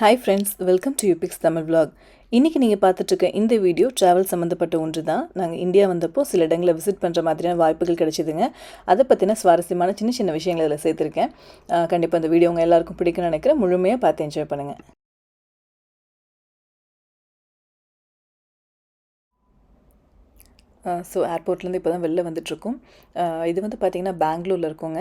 Hi friends, welcome to Ubix Tamil vlog. இன்றைக்கி நீங்கள் பார்த்துட்ருக்க இந்த வீடியோ ட்ராவல் சம்மந்தப்பட்ட ஒன்று தான். நாங்கள் இந்தியா வந்தப்போ சில இடங்களை விசிட் பண்ணுற மாதிரியான வாய்ப்புகள் கிடைச்சிதுங்க. அதை பற்றின சுவாரஸ்யமான சின்ன சின்ன விஷயங்களை இதில் சேர்த்துருக்கேன். கண்டிப்பாக இந்த வீடியோ உங்கள் எல்லாருக்கும் பிடிக்கும்னு நினைக்கிறேன். முழுமையாக பார்த்து என்ஜாய் பண்ணுங்கள். ஸோ ஏர்போர்ட்லேருந்து இப்போ தான் வெளில வந்துட்டுருக்கோம். இது வந்து பார்த்திங்கன்னா பெங்களூரில் இருக்கோங்க.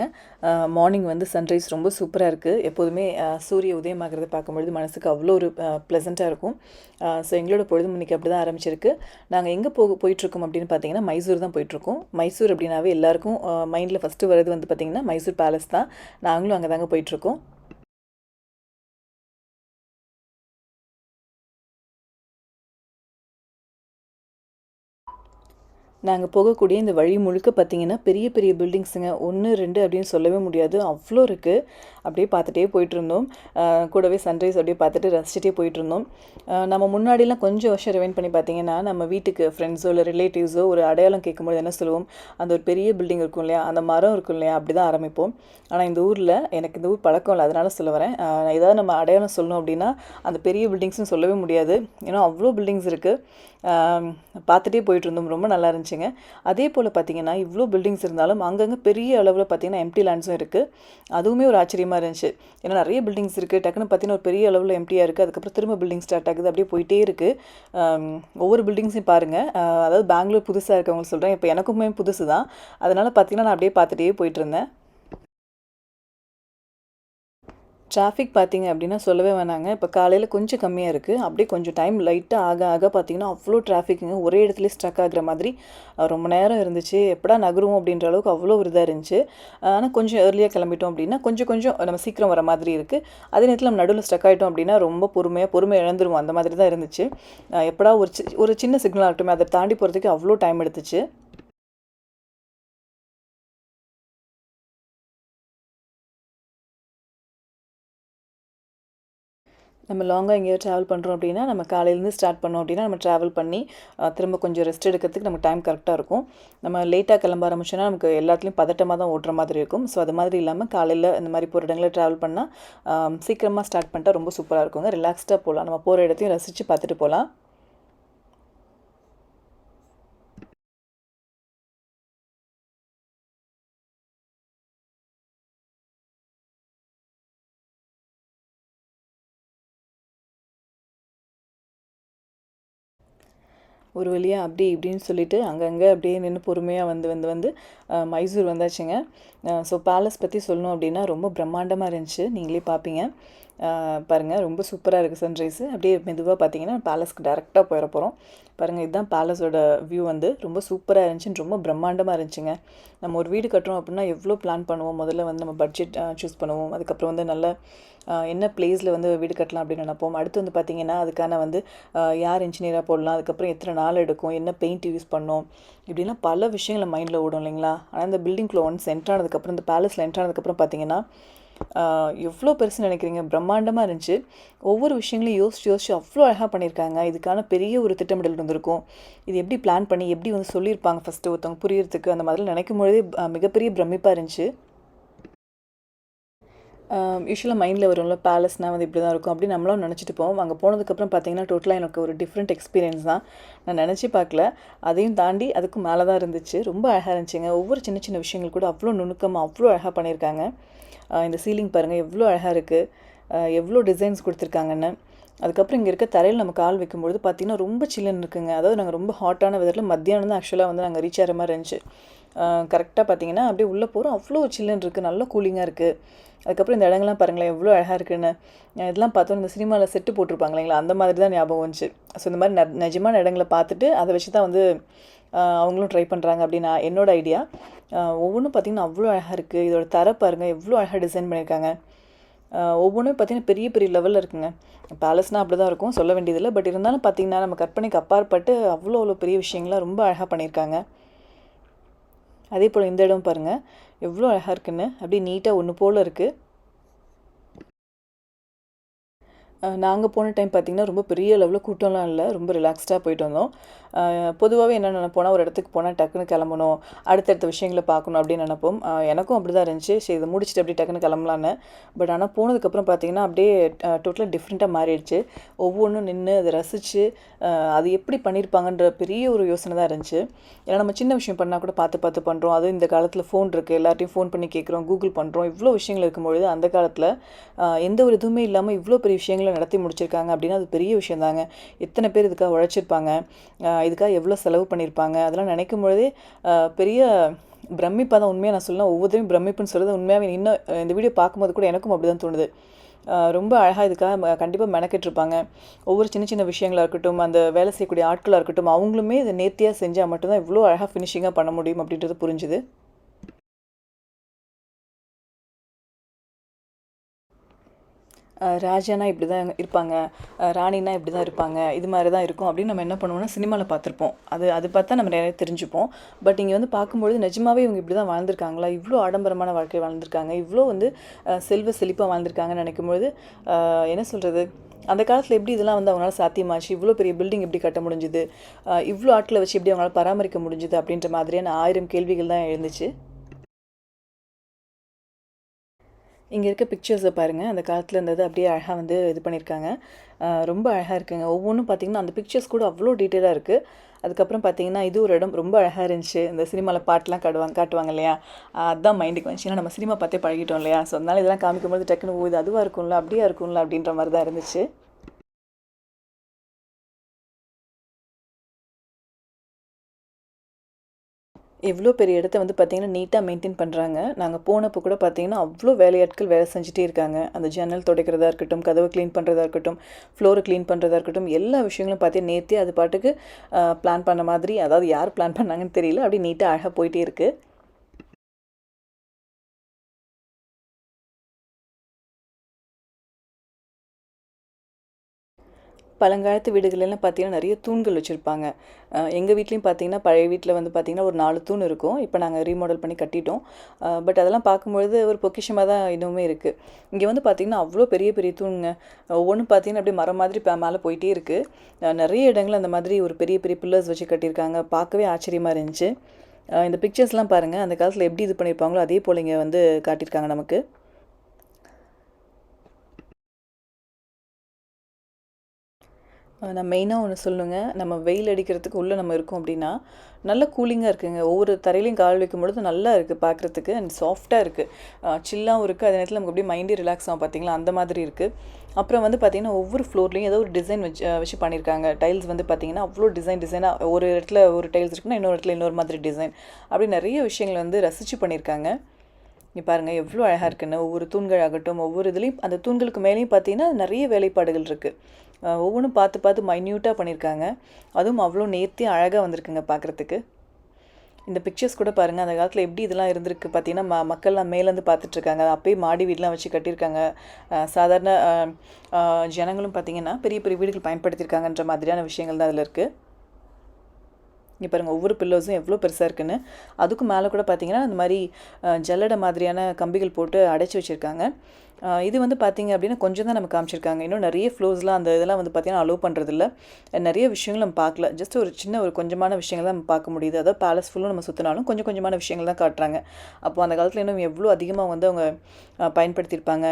மார்னிங் வந்து சன்ரைஸ் ரொம்ப சூப்பராக இருக்குது. எப்போதுமே சூரிய உதயமாகிறத பார்க்கும்பொழுது மனசுக்கு அவ்வளோ ஒரு ப்ளசண்ட்டாக இருக்கும். ஸோ எங்களோட பொழுது முன்னைக்கு அப்படி தான் ஆரம்பிச்சிருக்கு. நாங்கள் எங்கே போயிட்டுருக்கோம் அப்படின்னு பார்த்தீங்கன்னா மைசூர் தான் போயிட்டுருக்கோம். மைசூர் அப்படின்னாவே எல்லாருக்கும் மைண்டில் ஃபஸ்ட்டு வர்றது வந்து பார்த்திங்கன்னா மைசூர் பேலஸ் தான். நாங்களும் அங்கே தாங்க போயிட்டுருக்கோம். நாங்கள் போகக்கூடிய இந்த வழி முழுக்க பார்த்திங்கன்னா பெரிய பெரிய பில்டிங்ஸுங்க. 1, 2 அப்படின்னு சொல்லவே முடியாது, அவ்வளோ இருக்குது. அப்படியே பார்த்துட்டே போயிட்டுருந்தோம். கூடவே சன்ரைஸ் அப்படியே பார்த்துட்டு ரசிச்சுட்டே போயிட்டுருந்தோம். நம்ம முன்னாடிலாம் கொஞ்சம் வருஷம் ரிவைண்ட் பண்ணி பார்த்திங்கன்னா நம்ம வீட்டுக்கு ஃப்ரெண்ட்ஸோ இல்லை ரிலேட்டிவ்ஸோ ஒரு அடையாளம் கேட்கும்போது என்ன சொல்லுவோம், அந்த ஒரு பெரிய பில்டிங் இருக்கும் இல்லையா, அந்த மரம் இருக்கும் இல்லையா, அப்படி தான் ஆரம்பிப்போம். ஆனால் இந்த ஊரில் எனக்கு இந்த ஊர் பழக்கம் இல்லை, அதனால் சொல்ல வரேன். ஏதாவது நம்ம அடையாளம் சொல்லணும் அப்படின்னா அந்த பெரிய பில்டிங்ஸ்னு சொல்லவே முடியாது. ஏன்னா அவ்வளோ பில்டிங்ஸ் இருக்குது. பார்த்துட்டே போயிட்டுருந்தோம். ரொம்ப நல்லா இருந்துச்சுங்க. அதே போல் பார்த்திங்கன்னா இவ்வளோ பில்டிங்ஸ் இருந்தாலும் அங்கங்கே பெரிய அளவில் பார்த்திங்கன்னா எம்டி லேண்ட்ஸும் இருக்குது. அதுவுமே ஒரு ஆச்சரியமாக இருந்துச்சு. ஏன்னா நிறைய பில்டிங்ஸ் இருக்குது, டக்குன்னு பார்த்திங்கன்னா ஒரு பெரிய அளவில் எம்டியாக இருக்குது. அதுக்கப்புறம் திரும்ப பில்டிங் ஸ்டார்ட் ஆகுது, அப்படியே போயிட்டே இருக்குது. ஒவ்வொரு பில்டிங்ஸையும் பாருங்கள். அதாவது பெங்களூர் புதுசாக இருக்கவங்க சொல்கிறேன், இப்போ எனக்குமே புதுசு தான். அதனால் பார்த்திங்கன்னா நான் அப்படியே பார்த்துட்டே போயிட்டுருந்தேன். டிராஃபிக் பார்த்திங்க அப்படின்னா சொல்லவே வேணாங்க. இப்போ காலையில் கொஞ்சம் கம்மியாக இருக்குது. அப்படியே கொஞ்சம் டைம் லைட்டாக ஆக ஆக பார்த்திங்கன்னா அவ்வளோ டிராஃபிக்குங்க. ஒரே இடத்துல ஸ்ட்ரக் ஆகிற மாதிரி ரொம்ப நேரம் இருந்துச்சு. எப்படா நகருவோம் அப்படின்ற அளவுக்கு அவ்வளோ ஒரு இதாக இருந்துச்சு. ஆனால் கொஞ்சம் ஏர்லியாக கிளம்பிட்டோம் அப்படின்னா கொஞ்சம் கொஞ்சம் நம்ம சீக்கிரம் வர மாதிரி இருக்குது. அதே நேரத்தில் நம்ம நடுவில் ஸ்ட்ரக் ஆகிட்டோம் அப்படின்னா ரொம்ப பொறுமை இழந்துருவோம். அந்த மாதிரி தான் இருந்துச்சு. எப்படா ஒரு சின்ன சிக்னல் ஆகட்டுமே, அதை தாண்டி போகிறதுக்கு அவ்வளோ டைம் எடுத்துச்சு. நம்ம லாங்காக எங்கேயாவது ட்ராவல் பண்ணுறோம் அப்படின்னா நம்ம காலையிலேருந்து ஸ்டார்ட் பண்ணோம் அப்படின்னா நம்ம ட்ராவல் பண்ணி திரும்ப கொஞ்சம் ரெஸ்ட் எடுக்கிறதுக்கு நமக்கு டைம் கரெக்டாக இருக்கும். நம்ம லேட்டாக கிளம்ப ஆரம்பிச்சோன்னா நமக்கு எல்லாத்துலேயும் பதட்டமாக தான் ஓட்டுற மாதிரி இருக்கும். ஸோ அது மாதிரி இல்லாமல் காலையில் இந்த மாதிரி போகிற இடங்களில் ட்ராவல் பண்ணால் சீக்கிரமாக ஸ்டார்ட் பண்ணிட்டா ரொம்ப சூப்பராக இருக்குங்க. ரிலாக்ஸ்டாக போகலாம், நம்ம போகிற இடத்தையும் ரசித்து பார்த்துட்டு போகலாம். ஒரு வழியாக அப்படி இப்படின்னு சொல்லிட்டு அங்கங்கே அப்படியே நின்று பொறுமையாக வந்து மைசூர் வந்தாச்சுங்க. ஸோ பேலஸ் பற்றி சொல்லணும் அப்படின்னா ரொம்ப பிரம்மாண்டமாக இருந்துச்சு. நீங்களே பார்ப்பீங்க. பாருங்கள், ரொம்ப சூப்பராக இருக்குது சன்ரைஸு. அப்படியே மெதுவாக பார்த்தீங்கன்னா பேலஸ்க்கு டேரெக்டாக போயிட போகிறோம். பாருங்கள், இதுதான் பேலஸோட வியூ. வந்து ரொம்ப சூப்பராக இருந்துச்சுன்னு ரொம்ப பிரம்மாண்டமாக இருந்துச்சுங்க. நம்ம ஒரு வீடு கட்டுறோம் அப்படின்னா எவ்வளோ பிளான் பண்ணுவோம். முதல்ல வந்து நம்ம பட்ஜெட் சூஸ் பண்ணுவோம். அதுக்கப்புறம் வந்து நல்ல என்ன பிளேஸில் வந்து வீடு கட்டலாம் அப்படின்னு நினைப்போம். அடுத்து வந்து பார்த்திங்கன்னா அதுக்கான வந்து யார் இன்ஜினியராக போடலாம், அதுக்கப்புறம் எத்தனை நாள் எடுக்கும், என்ன பெயிண்ட் யூஸ் பண்ணோம், இப்படின்னா பல விஷயங்களை மைண்டில் ஓடும் இல்லைங்களா. ஆனால் இந்த பில்டிங்குள்ளே ஒன்ஸ் என்ட்ரானதுக்கப்புறம், இந்த பேலஸில் என்ட்ரானதுக்கப்புறம் பார்த்திங்கன்னா எவ்வளோ பெருசுன்னு நினைக்கிறீங்க, பிரம்மாண்டமாக இருந்துச்சு. ஒவ்வொரு விஷயங்களையும் யோசிச்சு அவ்வளோ அழகாக பண்ணியிருக்காங்க. இதுக்கான பெரிய ஒரு திட்டமிடல் இருந்திருக்கும். இது எப்படி பிளான் பண்ணி எப்படி வந்து சொல்லியிருப்பாங்க ஃபஸ்ட்டு ஒருத்தவங்க புரியறதுக்கு, அந்த மாதிரிலாம் நினைக்கும் பொழுதே மிகப்பெரிய பிரமிப்பாக இருந்துச்சு. யூஸ்வலாக மைண்டில் வரும்ல பேலஸ்னால் வந்து இப்படி தான் இருக்கும் அப்படின்னு நம்மளும் நினச்சிட்டு போவோம். அங்கே போனதுக்கப்புறம் பார்த்தீங்கன்னா டோட்டலாக எனக்கு ஒரு டிஃப்ரெண்ட் எக்ஸ்பீரியன்ஸ் தான். நான் நினச்சி பார்க்கல. அதையும் தாண்டி அதுக்கும் மேலே தான் இருந்துச்சு. ரொம்ப அழகாக இருந்துச்சுங்க. ஒவ்வொரு சின்ன சின்ன விஷயங்கள் கூட அவ்வளோ நுணுக்கமாக அவ்வளோ அழகாக பண்ணியிருக்காங்க. இந்த சீலிங் பாருங்கள் எவ்வளோ அழகாக இருக்குது, எவ்வளோ டிசைன்ஸ் கொடுத்துருக்காங்கன்னு. அதுக்கப்புறம் இங்கே இருக்க தரையில் நம்ம கால் வைக்கும்பொழுது பார்த்திங்கன்னா ரொம்ப சில்லுன்னு இருக்குங்க. அதாவது நாங்கள் ரொம்ப ஹாட்டான வெதரில் மத்தியானம் தான் ஆக்சுவலாக வந்து நாங்கள் ரீச் ஆகிற மாதிரி இருந்துச்சு. கரெக்டாக பார்த்திங்கன்னா அப்படியே உள்ளே போகிறோம், அவ்வளோ சில்லுன்னு இருக்குது, நல்ல கூலிங்காக இருக்குது. அதுக்கப்புறம் இந்த இடங்கள்லாம் பாருங்களேன் எவ்வளோ அழகாக இருக்குன்னு. இதெல்லாம் பார்த்தோம் இந்த சினிமாவில் செட்டு போட்டிருப்பாங்க இல்லைங்களா, அந்த மாதிரி தான் ஞாபகம் வந்துச்சு. ஸோ இந்த மாதிரி நிஜமான இடங்களை பார்த்துட்டு அதை வச்சு தான் வந்து அவங்களும் ட்ரை பண்ணுறாங்க அப்படின்னு என்னோட ஐடியா. ஒவ்வொன்றும் பார்த்திங்கன்னா அவ்வளோ அழகாக இருக்குது. இதோட தர பாருங்கள் எவ்வளோ அழகாக டிசைன் பண்ணியிருக்காங்க. ஒவ்வொன்றும் பார்த்திங்கன்னா பெரிய பெரிய லெவலில் இருக்குங்க. பேலஸ்னால் அப்படி தான் இருக்கும், சொல்ல வேண்டியதில்லை. பட் இருந்தாலும் பார்த்திங்கன்னா நம்ம கற்பனைக்கு அப்பாற்பட்டு அவ்வளோ பெரிய விஷயங்கள்லாம் ரொம்ப அழகாக பண்ணியிருக்காங்க. அதே போல் இந்த இடம் பாருங்கள் எவ்வளோ அழகாக இருக்குன்னு, அப்படியே நீட்டாக ஒன்று போல் இருக்குது. நாங்க போன டைம் பார்த்தீங்கன்னா, ரொம்ப பெரிய அளவுல கூட்டம்லாம் இல்ல. ரொம்ப ரிலாக்ஸ்டா போயிட்டு வந்தோம். பொதுவாவே என்ன நெனைப்போம்னா, ஒரு இடத்துக்கு போனா டக்குனு கெளம்பணும். அடுத்தடுத்த விஷயங்கள பார்க்கணும் அப்படின்னு நெனைப்போம். எனக்கும் அப்படிதான் இருந்துச்சு. சரி இத முடிச்சுட்டு அப்படியே டக்குனு கெளம்பலான்னு. பட் ஆனா போனதுக்கப்புறம் பார்த்தீங்கன்னா, அப்படியே டோட்டலா டிஃப்ரெண்ட்டா மாறிடுச்சு. ஒவ்வொன்னும் நின்னு அத ரசிச்சு, அது எப்படி பண்ணியிருப்பாங்கன்ற பெரிய ஒரு யோசனை தான் இருந்துச்சு. ஏன்னா நம்ம சின்ன விஷயம் பண்ணா கூட பார்த்து பார்த்து பண்றோம். அதுவும் இந்த காலத்தில ஃபோன் இருக்கு. எல்லார்ட்டயும் ஃபோன் பண்ணி கேட்குறோம். கூகுள் பண்றோம். இவ்ளோ விஷயங்கள் இருக்கும்பொழுது, அந்த காலத்தில எந்த ஒரு இதுவுமே இல்லாம இவ்ளோ பெரிய விஷயங்கள நடத்தி முடிச்சிருக்காங்க அப்படின்னா, அது பெரிய விஷயம் தாங்க. எத்தன பேர் இதுக்காக உழைச்சிருப்பாங்க. இதுக்காக எவ்வளோ செலவு பண்ணியிருப்பாங்க. அதெல்லாம் நினைக்கும் பொழுதே பெரிய பிரமிப்பா தான் உண்மையா நான் சொல்லலாம். ஒவ்வொருத்தரையும் பிரமிப்புன்னு சொல்றது உண்மையாவே இன்னும் இந்த வீடியோ பார்க்கும்போது கூட எனக்கும் அப்படிதான் தோணுது. ரொம்ப அழகா இதுக்காக கண்டிப்பா மெனக்கெட்டுருப்பாங்க. ஒவ்வொரு சின்ன சின்ன விஷயங்களா இருக்கட்டும், அந்த வேலை செய்யக்கூடிய ஆட்களா இருக்கட்டும், அவங்களுமே இத நேர்த்தியா செஞ்சா மட்டும் தான் இவ்ளோ அழகா ஃபினிஷிங்கா பண்ண முடியும் அப்படின்றது புரிஞ்சுது. ராஜானா இப்படி தான் இருப்பாங்க. ராணினா இப்படி தான் இருப்பாங்க. இது மாரி தான் இருக்கும் அப்படின்னு நம்ம என்ன பண்ணுவோம்னா, சினிமால பார்த்துருப்போம். அது அது பார்த்தா நம்ம நிறைய தெரிஞ்சுப்போம். பட் இங்க வந்து பார்க்கும்பொழுது நிஜமாவே இவங்க இப்படி தான் வாழ்ந்திருக்காங்களா? இவ்ளோ ஆடம்பரமான வாழ்க்கை வாழ்ந்திருக்காங்க. இவ்ளோ வந்து செல்வ செழிப்பா வாழ்ந்திருக்காங்கன்னு நினைக்கும்பொழுது, என்ன சொல்றது? அந்த காலத்துல எப்படி இதெல்லாம் வந்து அவங்களால சாத்தியமாச்சு? இவ்ளோ பெரிய பில்டிங் எப்படி கட்ட முடிஞ்சது? இவ்ளோ ஆட்கள வச்சு எப்படி அவங்களால பராமரிக்க முடிஞ்சது? அப்படின்ற மாதிரியான 1000 கேள்விகள் தான் எழுந்துச்சு. இங்க இருக்க பிக்சர்ஸ பாருங்க. அந்த காலத்துல இருந்தது அப்படியே அழகா வந்து இது பண்ணியிருக்காங்க. ரொம்ப அழகா இருக்குங்க. ஒவ்வொன்னும் பார்த்தீங்கன்னா, அந்த பிக்சர்ஸ் கூட அவ்ளோ டீட்டெயிலா இருக்கு. அதுக்கப்புறம் பார்த்தீங்கன்னா, இது ஒரு இடம் ரொம்ப அழகா இருந்துச்சு. இந்த சினிமால பாட்டுலாம் காட்டுவாங்க இல்லையா? அதான் மைண்டுக்கு வந்துச்சு. ஏன்னா நம்ம சினிமா பார்த்தே பழகிட்டோம் இல்லையா? ஸோ அதனால இதெல்லாம் காமிக்கும்போது டக்குனு, ஓ! இது அதுவா இருக்கும்ல, அப்படியா இருக்கும்ல அப்படின்ற மாரி தான் இருந்துச்சு. எவ்ளோ பெரிய இடத்த வந்து பார்த்தீங்கன்னா, நீட்டா மெயின்டெயின் பண்றாங்க. நாங்க போனப்போ கூட பார்த்தீங்கன்னா, அவ்ளோ வேலையாட்கள் வேலை செஞ்சுட்டே இருக்காங்க. அந்த ஜன்னல் துடைக்கிறதா இருக்கட்டும், கதவ கிளீன் பண்றதா இருக்கட்டும், ஃப்ளோர கிளீன் பண்றதா இருக்கட்டும், எல்லா விஷயங்களும் பார்த்தீங்கன்னா, நேர்த்தியா அது பாட்டுக்கு பிளான் பண்ண மாதிரி, அதாவது யார் பிளான் பண்ணாங்கன்னு தெரியல. அப்படியே நீட்டா அழகா போயிட்டே இருக்கு. பழங்காலத்து வீடுகள்லாம் பார்த்தீங்கன்னா, நெறைய தூண்கள் வச்சிருப்பாங்க. எங்க வீட்லயும் பார்த்தீங்கன்னா, பழைய வீட்ல வந்து பார்த்தீங்கன்னா, ஒரு 4 தூண் இருக்கும். இப்ப நாங்க ரீமாடல் பண்ணி கட்டிட்டோம். பட் அதெல்லாம் பார்க்கும்பொழுது ஒரு பொக்கிஷமா தான் இன்னுமே இருக்கு. இங்க வந்து பார்த்தீங்கன்னா, அவ்ளோ பெரிய பெரிய தூண்ங்க. ஒவ்வொன்னும் பார்த்தீங்கன்னா, அப்படியே மரம் மாதிரி மேல போயிட்டே இருக்கு. நெறைய இடங்கள்ல அந்த மாதிரி ஒரு பெரிய பெரிய பில்லர்ஸ் வச்சு கட்டியிருக்காங்க. பார்க்கவே ஆச்சரியமா இருந்துச்சு. இந்த பிக்சர்ஸ்லாம் பாருங்க. அந்த காலத்துல எப்படி இது பண்ணியிருப்பாங்களோ, அதே போல இங்க வந்து காட்டியிருக்காங்க நமக்கு. நான் மெயினா ஒண்ணு சொல்லணுங்க. நம்ம வெயில் அடிக்கிறதுக்கு உள்ள நம்ம இருக்கோம் அப்டின்னா, நல்ல கூலிங்கா இருக்குங்க. ஒவ்வொரு தரையிலயும் கால் வைக்கும்பொழுது நல்லா இருக்கு பார்க்குறதுக்கு. அண்ட் சாஃப்ட்டா இருக்கு. சில்லாவும் இருக்கு. அதே நேரத்தில நமக்கு அப்டியே மைண்டே ரிலாக்ஸ் ஆகும் பார்த்தீங்களா, அந்த மாதிரி இருக்கு. அப்புறம் வந்து பார்த்தீங்கன்னா, ஒவ்வொரு ஃப்ளோர்லயும் ஏதோ ஒரு டிசைன் வச்சு பண்ணியிருக்காங்க. டைல்ஸ் வந்து பார்த்தீங்கன்னா, அவ்ளோ டிசைனா ஒரு இடத்துல ஒரு டைல்ஸ் இருக்குன்னா, இன்னொரு இடத்துல இன்னொரு மாதிரி டிசைன். அப்டி நெறைய விஷயங்கள் வந்து ரசிச்சு பண்ணியிருக்காங்க. இங்க பாருங்க எவ்ளோ அழகா இருக்குன்னு. ஒவ்வொரு தூண்கள் ஆகட்டும், ஒவ்வொரு இதுலயும் அந்த தூண்களுக்கு மேலேயும் பார்த்தீங்கன்னா, நெறைய வேலைப்பாடுகள் இருக்கு. ஒவ்வொன்னும் பார்த்து பார்த்து மைன்யூட்டா பண்ணியிருக்காங்க. அதுவும் அவ்ளோ நேர்த்தியா அழகா வந்திருக்குங்க பார்க்குறதுக்கு. இந்த பிக்சர்ஸ் கூட பாருங்க, அந்த காலத்துல எப்படி இதெல்லாம் இருந்திருக்கு பார்த்தீங்கன்னா, மக்கள்லாம் மேலேருந்து பார்த்துட்ருக்காங்க. அப்பயே மாடி வீடுலாம் வச்சு கட்டியிருக்காங்க. சாதாரண அ ஜனங்களும் பார்த்தீங்கன்னா, பெரிய பெரிய வீடுகள் பயன்படுத்தியிருக்காங்கன்ற மாதிரியான விஷயங்கள் தான் அதில இருக்கு. இங்க பாருங்க ஒவ்வொரு பில்லர்ஸும் எவ்ளோ பெருசா இருக்குன்னு. அதுக்கும் மேல கூட பார்த்தீங்கன்னா, இந்த மாரி ஜல்லடை மாதிரியான கம்பிகள் போட்டு அடைச்சு வச்சிருக்காங்க. இது வந்து பார்த்தீங்க அப்டின்னா, கொஞ்சம் தான் நமக்கு காமிச்சிருக்காங்க. இன்னும் நெறைய ஃப்ளோர்ஸ்லாம் அந்த இதெல்லாம் வந்து பார்த்தீங்கன்னா, அலோவ் பண்றதில்ல. நெறைய விஷயங்கள் நம்ம பார்க்கல. ஜஸ்ட் ஒரு சின்ன ஒரு கொஞ்சமான விஷயங்கள் தான் நம்ம பார்க்க முடியுது. அதாவது பேலஸ் ஃபுல்லும் நம்ம சுத்துனாலும் கொஞ்சம் கொஞ்சமான விஷயங்கள் தான் காட்டுறாங்க. அப்போ அந்த காலத்துல இன்னும் எவ்ளோ அதிகமா வந்து அவங்க பயன்படுத்தியிருப்பாங்க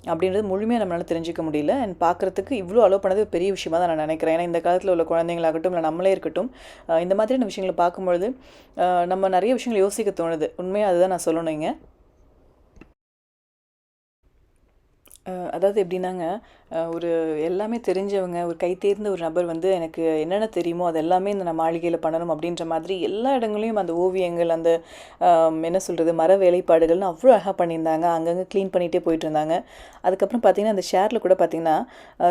அப்படின்றது முழுமையா நம்மளால தெரிஞ்சுக்க முடியல. அண்ட் பார்க்குறதுக்கு இவ்ளோ அலோவ் பண்ணது பெரிய விஷயமா தான் நான் நெனைக்கிறேன். ஏன்னா இந்த காலத்துல உள்ள குழந்தைங்களாகட்டும், இல்ல நம்மளே இருக்கட்டும், இந்த மாதிரியான விஷயங்கள பார்க்கும்பொழுது, நம்ம நெறைய விஷயங்கள் யோசிக்க தோணுது. உண்மையா அதுதான் நான் சொல்லணும் இங்க. அதாவது எப்படின்னாங்க, ஒரு எல்லாமே தெரிஞ்சவங்க, ஒரு கை தேர்ந்த ஒரு நபர் வந்து எனக்கு என்னென்ன தெரியுமோ, அது எல்லாமே இந்த நான் மாளிகையில பண்ணணும் அப்படின்ற மாதிரி எல்லா இடங்கள்லயும் அந்த ஓவியங்கள், அந்த என்ன சொல்றது, மர வேலைப்பாடுகள்னு அவ்ளோ அழகா பண்ணியிருந்தாங்க. அங்கங்க கிளீன் பண்ணிட்டே போயிட்டுருந்தாங்க. அதுக்கப்புறம் பார்த்தீங்கன்னா, அந்த ஷேர்ல கூட பார்த்தீங்கன்னா,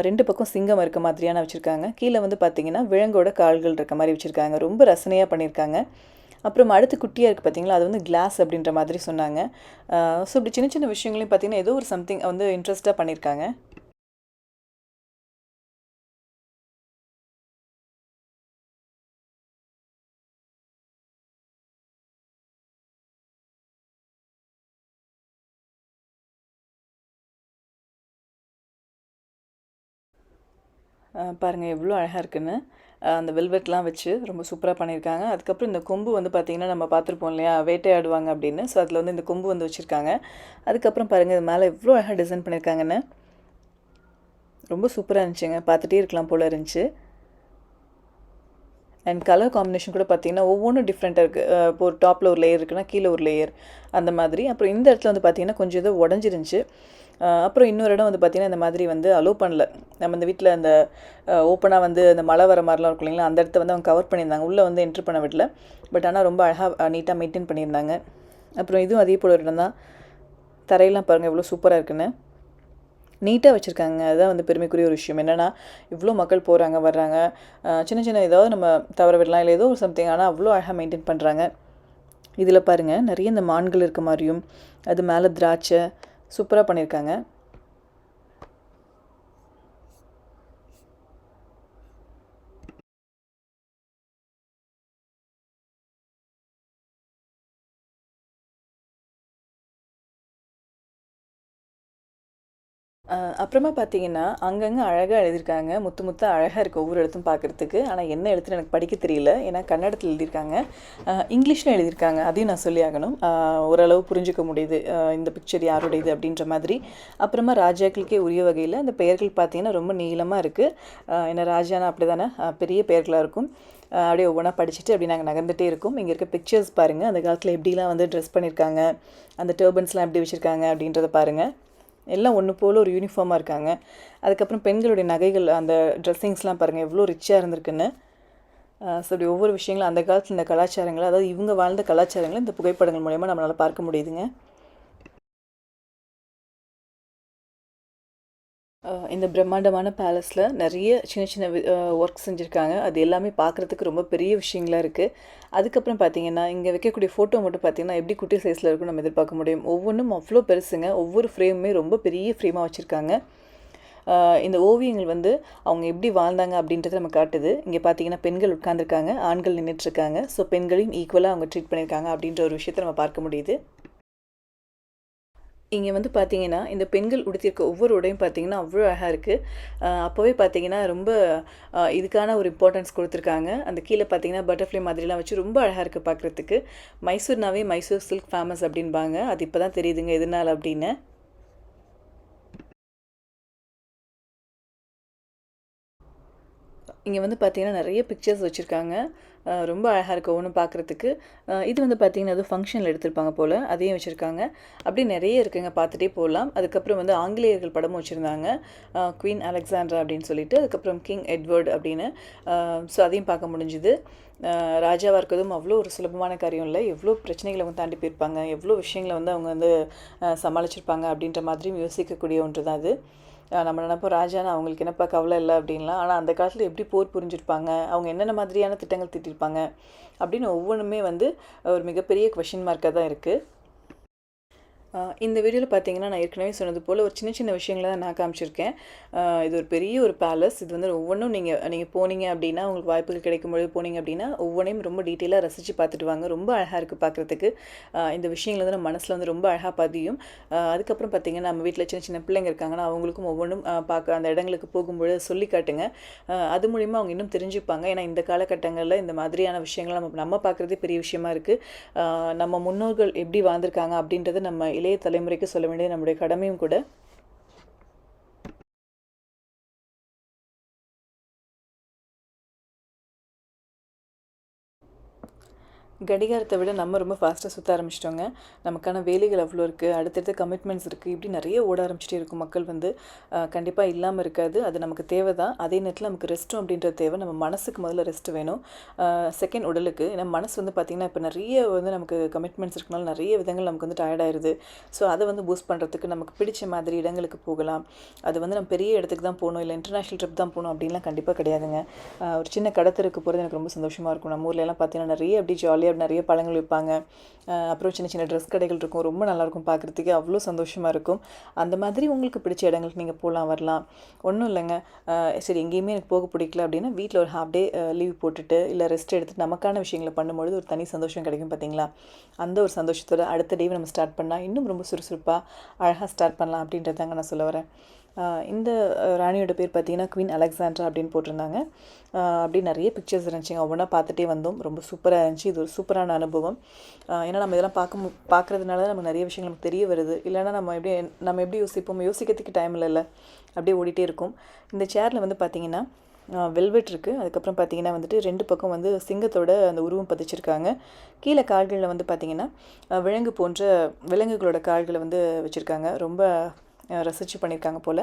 2 பக்கம் சிங்கம் இருக்க மாதிரியான வச்சிருக்காங்க. கீழ வந்து பார்த்தீங்கன்னா, விலங்கோட கால்கள் இருக்க மாரி வச்சிருக்காங்க. ரொம்ப ரசனையா பண்ணியிருக்காங்க. அப்புறம் அடுத்து குட்டியா இருக்கு பார்த்தீங்களா, அது வந்து கிளாஸ் அப்படின்ற மாதிரி சொன்னாங்க. ஸோ இப்படி சின்ன சின்ன விஷயங்களையும் பார்த்தீங்கன்னா, ஏதோ ஒரு சம்திங் வந்து இன்ட்ரெஸ்ட்டா பண்ணியிருக்காங்க. பாருங்கள் எவ்வளோ அழகாக இருக்குன்னு. அந்த வெல்வெட்லாம் வச்சு ரொம்ப சூப்பராக பண்ணியிருக்காங்க. அதுக்கப்புறம் இந்த கொம்பு வந்து பார்த்திங்கன்னா நம்ம பார்த்துருப்போம் இல்லையா, வேட்டையாடுவாங்க அப்படின்னு. ஸோ அதில் வந்து இந்த கொம்பு வந்து வச்சுருக்காங்க. அதுக்கப்புறம் பாருங்கள் இது மேலே எவ்வளோ அழகாக டிசைன் பண்ணியிருக்காங்கன்னு. ரொம்ப சூப்பராக இருந்துச்சுங்க, பார்த்துட்டே இருக்கலாம் போல் இருந்துச்சு. அண்ட் கலர் காம்பினேஷன் கூட பார்த்திங்கன்னா ஒவ்வொன்றும் டிஃப்ரெண்ட்டாக இருக்குது. இப்போ ஒரு டாப்பில் ஒரு லேயர் இருக்குன்னா கீழே ஒரு லேயர் அந்த மாதிரி. அப்புறம் இந்த இடத்துல வந்து பார்த்திங்கன்னா கொஞ்சம் இது உடஞ்சிருந்துச்சு. அப்புறம் இன்னொரு இடம் வந்து பார்த்திங்கன்னா இந்த மாதிரி வந்து அலோவ் பண்ணல. நம்ம இந்த வீட்டில் அந்த ஓப்பனாக வந்து அந்த மழை வர மாதிரிலாம் இருக்கும் இல்லைங்களா, அந்த இடத்த வந்து அவங்க கவர் பண்ணியிருந்தாங்க. உள்ளே வந்து என்ட்ரு பண்ண விடல. பட் ஆனால் ரொம்ப அழகாக நீட்டாக மெயின்டைன் பண்ணியிருந்தாங்க. அப்புறம் இதுவும் அதே போல் ஒரு இடம் தான். தரையெல்லாம் பாருங்கள் எவ்வளோ சூப்பராக இருக்குன்னு. நீட்டாக வச்சுருக்காங்க. அதுதான் வந்து பெருமைக்குரிய ஒரு விஷயம். என்னென்னா இவ்வளோ மக்கள் போகிறாங்க வர்றாங்க, சின்ன சின்ன ஏதாவது நம்ம தவற விடலாம் இல்லை ஏதோ ஒரு சம்திங், ஆனால் அவ்வளோ அழகாக மெயின்டைன் பண்ணுறாங்க. இதில் பாருங்கள் நிறைய இந்த மான்கள் இருக்க மாதிரியும் அது மேலே திராட்சை சூப்பராக பண்ணியிருக்காங்க. அப்புறமா பார்த்தீங்கன்னா, அங்கங்கே அழகாக எழுதியிருக்காங்க. முத்து முத்தா அழகாக இருக்குது ஒவ்வொரு எழுத்தும் பார்க்குறதுக்கு. ஆனால் என்ன எழுத்துன்னு எனக்கு படிக்க தெரியல. ஏன்னா கன்னடத்தில் எழுதியிருக்காங்க. இங்கிலீஷ்ல எழுதியிருக்காங்க. அதையும் நான் சொல்லி ஆகணும். ஓரளவு புரிஞ்சுக்க முடியுது. இந்த பிக்சர் யாருடையது அப்படின்ற மாதிரி. அப்புறமா ராஜாக்களுக்கே உரிய வகையில் அந்த பெயர்கள் பார்த்தீங்கன்னா ரொம்ப நீளமாக இருக்குது. ஏன்னா ராஜானா அப்படி தானே பெரிய பெயர்களாக இருக்கும். அப்படியே ஒவ்வொன்றா படிச்சுட்டு அப்படி நாங்கள் நகர்ந்துகிட்டே இருக்கோம். இங்கே இருக்க பிக்சர்ஸ் பாருங்கள். அந்த காலத்தில் எப்படிலாம் வந்து ட்ரெஸ் பண்ணியிருக்காங்க, அந்த டர்பன்ஸ்லாம் எப்படி வச்சுருக்காங்க அப்படின்றத பாருங்கள். எல்லாம் ஒன்று போல் ஒரு யூனிஃபார்மாக இருக்காங்க. அதுக்கப்புறம் பெண்களுடைய நகைகள் அந்த ட்ரெஸ்ஸிங்ஸ்லாம் பாருங்கள் எவ்வளோ ரிச்சாக இருந்திருக்குன்னு. ஸோ இப்படி ஒவ்வொரு விஷயங்களும் அந்த காலத்தில் இந்த கலாச்சாரங்கள், அதாவது இவங்க வாழ்ந்த கலாச்சாரங்களை இந்த புகைப்படங்கள் மூலயமா நம்மளால் பார்க்க முடியுதுங்க. இந்த பிரம்மாண்டமான பேலஸில் நிறைய சின்ன சின்ன ஒர்க் செஞ்சுருக்காங்க. அது எல்லாமே பார்க்குறதுக்கு ரொம்ப பெரிய விஷயங்களாக இருக்குது. அதுக்கப்புறம் பார்த்தீங்கன்னா இங்கே வைக்கக்கூடிய ஃபோட்டோ மட்டும் பார்த்தீங்கன்னா எப்படி குட்டி சைஸில் இருக்குன்னு நம்ம எதிர்பார்க்க முடியும். ஒவ்வொன்றும் அவ்வளோ பெருசுங்க. ஒவ்வொரு ஃப்ரேமுமே ரொம்ப பெரிய ஃப்ரேமாக வச்சுருக்காங்க. இந்த ஓவியங்கள் வந்து அவங்க எப்படி வாழ்ந்தாங்க அப்படின்றத நம்ம காட்டுது. இங்கே பார்த்தீங்கன்னா பெண்கள் உட்காந்துருக்காங்க, ஆண்கள் நின்றுட்டுருக்காங்க. ஸோ பெண்களையும் ஈக்குவலாக அவங்க ட்ரீட் பண்ணியிருக்காங்க அப்படின்ற ஒரு விஷயத்தை நம்ம பார்க்க முடியுது. இங்கே வந்து பார்த்தீங்கன்னா, இந்த பெண்கள் உடுத்தியிருக்க ஒவ்வொரு உடையும் பார்த்தீங்கன்னா, அவ்வளோ அழகாக இருக்குது. அப்போவே பார்த்தீங்கன்னா, ரொம்ப இதுக்கான ஒரு இம்பார்ட்டன்ஸ் கொடுத்துருக்காங்க. அந்த கீழே பார்த்தீங்கன்னா, பட்டர்ஃப்ளை மாதிரிலாம் வச்சு ரொம்ப அழகாக இருக்குது பார்க்குறதுக்கு. மைசூர்னாவே மைசூர் சில்க் ஃபேமஸ் அப்படின்பாங்க. அது இப்போ தான் தெரியுதுங்க எதனால அப்படின்னு. இங்கே வந்து பார்த்தீங்கன்னா நிறைய பிக்சர்ஸ் வச்சுருக்காங்க. ரொம்ப அழகாக இருக்குது ஒவ்வொன்றும் பார்க்குறதுக்கு. இது வந்து பார்த்திங்கன்னா அது ஃபங்க்ஷனில் எடுத்திருப்பாங்க போல், அதையும் வச்சுருக்காங்க. அப்படி நிறைய இருக்குங்க, பார்த்துட்டே போகலாம். அதுக்கப்புறம் வந்து ஆங்கிலேயர்கள் படமும் வச்சுருந்தாங்க, குவீன் அலெக்சாண்ட்ரா அப்படின்னு சொல்லிட்டு. அதுக்கப்புறம் கிங் எட்வர்ட் அப்படின்னு. ஸோ அதையும் பார்க்க முடிஞ்சுது. ராஜாவாக இருக்கிறதும் அவ்வளோ ஒரு சுலபமான காரியம் இல்லை. எவ்வளோ பிரச்சனைகளை அவங்க தாண்டி போயிருப்பாங்க, எவ்வளோ விஷயங்களை வந்து அவங்க வந்து சமாளிச்சிருப்பாங்க அப்படின்ற மாதிரியும் யோசிக்கக்கூடிய ஒன்று தான் அது. நம்ம நினைப்போம் ராஜானா அவங்களுக்கு என்னப்பா கவலை இல்லை அப்படின்லாம். ஆனால் அந்த காலத்தில் எப்படி போர் புரிஞ்சிருப்பாங்க, அவங்க என்னென்ன மாதிரியான திட்டங்கள் தீட்டியிருப்பாங்க அப்படின்னு ஒவ்வொன்றுமே வந்து ஒரு மிகப்பெரிய கொஷின் மார்க்காக தான் இருக்குது. இந்த வீடியோவில் பார்த்தீங்கன்னா நான் ஏற்கனவே சொன்னது போல் ஒரு சின்ன சின்ன விஷயங்களை தான் நான் காமிச்சிருக்கேன். இது ஒரு பெரிய ஒரு பேலஸ். இது வந்து ஒவ்வொன்றும் நீங்கள் போனீங்க அப்படின்னா, உங்களுக்கு வாய்ப்புகள் கிடைக்கும்பொழுது போனீங்க அப்படின்னா ஒவ்வொன்றையும் ரொம்ப டீட்டெயிலாக ரசித்து பார்த்துட்டு வாங்க. ரொம்ப அழகாக இருக்குது பார்க்குறதுக்கு. இந்த விஷயங்கள் வந்து நம்ம மனசில் வந்து ரொம்ப அழகாக பதியும். அதுக்கப்புறம் பார்த்தீங்கன்னா நம்ம வீட்டில் சின்ன சின்ன பிள்ளைங்க இருக்காங்கன்னா அவங்களுக்கும் ஒவ்வொன்றும் பார்க்க அந்த இடங்களுக்கு போகும்பொழுது சொல்லி காட்டுங்க. அது மூலிமா அவங்க இன்னும் தெரிஞ்சுப்பாங்க. ஏன்னா இந்த காலகட்டங்களில் இந்த மாதிரியான விஷயங்கள் நம்ம பார்க்குறதே பெரிய விஷயமா இருக்குது. நம்ம முன்னோர்கள் எப்படி வாழ்ந்திருக்காங்க அப்படின்றத நம்ம இளைய தலைமுறைக்கு சொல்ல வேண்டியது நம்முடைய கடமையும் கூட. கடிகாரத்தை விட நம்ம ரொம்ப ஃபாஸ்ட்டாக சுற்ற ஆரம்பிச்சிட்டோங்க. நமக்கான வேலைகள் அவ்வளோ இருக்குது, அடுத்தடுத்த கமிட்மெண்ட்ஸ் இருக்குது. இப்படி நிறைய ஓட ஆரம்பிச்சிட்டே இருக்கும். மக்கள் வந்து கண்டிப்பாக இல்லாமல் இருக்காது. அது நமக்கு தேவை தான். அதே நேரத்தில் நமக்கு ரெஸ்ட்டும் அப்படின்றது தேவை. நம்ம மனசுக்கு முதல்ல ரெஸ்ட் வேணும், செகண்ட் உடலுக்கு. ஏன்னா மனசு வந்து பார்த்திங்கன்னா இப்போ நிறைய வந்து நமக்கு கமிட்மெண்ட்ஸ் இருக்கனால நிறைய விதங்கள் நமக்கு வந்து டயர்டாயிருது. ஸோ அதை வந்து பூஸ்ட் பண்ணுறதுக்கு நமக்கு பிடிச்ச மாதிரி இடங்களுக்கு போகலாம். அது வந்து நம்ம பெரிய இடத்துக்கு தான் போகணும், இல்லை இன்டர்நேஷ்னல் ட்ரிப் தான் போகணும் அப்படின்லாம் கண்டிப்பாக கிடையாதுங்க. ஒரு சின்ன கடத்தருக்கு போகிறது எனக்கு ரொம்ப சந்தோஷமாக இருக்கும். நம்ம ஊர்லலாம் பார்த்தீங்கன்னா நிறைய அப்படி ஜாலியாக நிறைய பழங்கள் விற்பாங்க. அப்புறம் சின்ன சின்ன ட்ரெஸ் கடைகள் இருக்கும். ரொம்ப நல்லாயிருக்கும் பார்க்குறதுக்கு, அவ்வளோ சந்தோஷமாக இருக்கும். அந்த மாதிரி உங்களுக்கு பிடிச்ச இடங்களுக்கு நீங்கள் போகலாம் வரலாம். ஒன்றும் இல்லைங்க, சரி எங்கேயுமே எனக்கு போக பிடிக்கல அப்படின்னா வீட்டில் ஒரு ஹாஃப் டே லீவ் போட்டுட்டு இல்லை ரெஸ்ட் எடுத்துகிட்டு நமக்கான விஷயங்களை பண்ணும்பொழுது ஒரு தனி சந்தோஷம் கிடைக்கும் பார்த்தீங்களா. அந்த ஒரு சந்தோஷத்தோட அடுத்த டேவை நம்ம ஸ்டார்ட் பண்ணால் இன்னும் ரொம்ப சுறுசுறுப்பாக அழகாக ஸ்டார்ட் பண்ணலாம் அப்படின்றதாங்க நான் சொல்ல வரேன். இந்த ராணியோட பேர் பார்த்தீங்கன்னா குவீன் அலெக்சாண்ட்ரா அப்படின்னு போட்டிருந்தாங்க. அப்படி நிறைய பிக்சர்ஸ் இருந்துச்சுங்க. ஒவ்வொன்றா பார்த்துட்டே வந்தோம். ரொம்ப சூப்பராக இருந்துச்சு. இது ஒரு சூப்பரான அனுபவம். ஏன்னா நம்ம இதெல்லாம் பார்க்குறதுனால தான் நமக்கு நிறைய விஷயங்கள் நமக்கு தெரிய வருது. இல்லைன்னா நம்ம எப்படி யோசிப்போம், யோசிக்கிறதுக்கு டைம் இல்லைல்ல, அப்படியே ஓடிட்டே இருக்கும். இந்த சேரில் வந்து பார்த்திங்கன்னா வெல்வெட் இருக்குது. அதுக்கப்புறம் பார்த்திங்கன்னா வந்துட்டு 2 பக்கம் வந்து சிங்கத்தோட அந்த உருவம் பதிச்சிருக்காங்க. கீழே கால்களில் வந்து பார்த்திங்கன்னா விலங்குகளோட கால்களை வந்து வச்சுருக்காங்க. ரொம்ப ரசித்து பண்ணியிருக்காங்க போல்.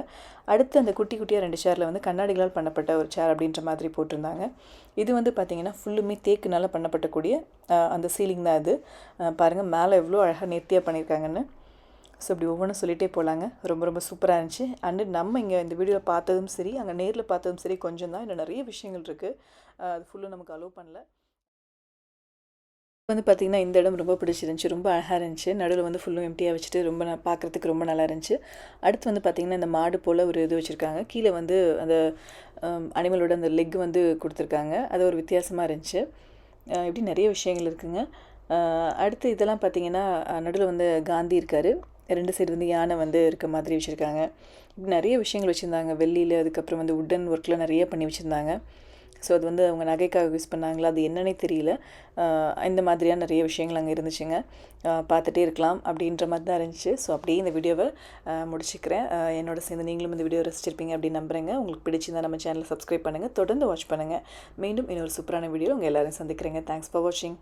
அடுத்து அந்த குட்டி குட்டியாக 2 சேரில் வந்து கண்ணாடிகளால் பண்ணப்பட்ட ஒரு சேர் அப்படின்ற மாதிரி போட்டிருந்தாங்க. இது வந்து பார்த்திங்கன்னா ஃபுல்லுமே தேக்குனால் பண்ணப்பட்டக்கூடிய அந்த சீலிங் தான் இது. பாருங்கள் மேலே எவ்வளோ அழகாக நேர்த்தியாக பண்ணியிருக்காங்கன்னு. ஸோ இப்படி ஒவ்வொன்றும் சொல்லிகிட்டே போகலாங்க. ரொம்ப ரொம்ப சூப்பராக இருந்துச்சு. அண்டு நம்ம இங்கே இந்த வீடியோவில் பார்த்ததும் சரி, அங்கே நேரில் பார்த்ததும் சரி கொஞ்சம் தான். இன்னும் நிறைய விஷயங்கள் இருக்குது. அது ஃபுல்லும் நமக்கு அலோவ் பண்ணல. வந்து பார்த்திங்கன்னா இந்த இடம் ரொம்ப பிடிச்சிருந்துச்சி. ரொம்ப அழகாக இருந்துச்சு. நடுவில் வந்து ஃபுல்லும் எம்டியாக வச்சுட்டு ரொம்ப பார்க்குறதுக்கு ரொம்ப நல்லா இருந்துச்சு. அடுத்து வந்து பார்த்திங்கன்னா இந்த மாடு போல் ஒரு இது வச்சுருக்காங்க. கீழே வந்து அந்த அனிமலோட அந்த லெக் வந்து கொடுத்துருக்காங்க. அது ஒரு வித்தியாசமாக இருந்துச்சு. இப்படி நிறைய விஷயங்கள் இருக்குதுங்க. அடுத்து இதெல்லாம் பார்த்திங்கன்னா நடுவில் வந்து காந்தி இருக்கார். 2 சைடு வந்து யானை வந்து இருக்க மாதிரி வச்சுருக்காங்க. இப்படி நிறைய விஷயங்கள் வச்சுருந்தாங்க. வெள்ளியில் அதுக்கப்புறம் வந்து உட்டன் ஒர்க்கில் நிறைய பண்ணி வச்சுருந்தாங்க. ஸோ அது வந்து அவங்க நகைக்காக யூஸ் பண்ணாங்களா, அது என்னன்னே தெரியல. இந்த மாதிரியான நிறைய விஷயங்கள் அங்கே இருந்துச்சுங்க. பார்த்துட்டே இருக்கலாம் அப்படின்ற மாதிரி தான் இருந்துச்சு. ஸோ அப்படியே இந்த வீடியோவை முடிச்சுக்கிறேன். என்னோட சேர்ந்து நீங்களும் இந்த வீடியோ ரசிச்சிருப்பீங்க அப்படின்னு நம்புகிறேங்க. உங்களுக்கு பிடிச்சிருந்தா நம்ம சேனலை சப்ஸ்கிரைப் பண்ணுங்கள். தொடர்ந்து வாட்ச் பண்ணுங்கள். மீண்டும் இன்னொரு சூப்பரான வீடியோ உங்கள் எல்லோரும் சந்திக்கிறேங்க. தேங்க்ஸ் ஃபார் வாட்சிங்.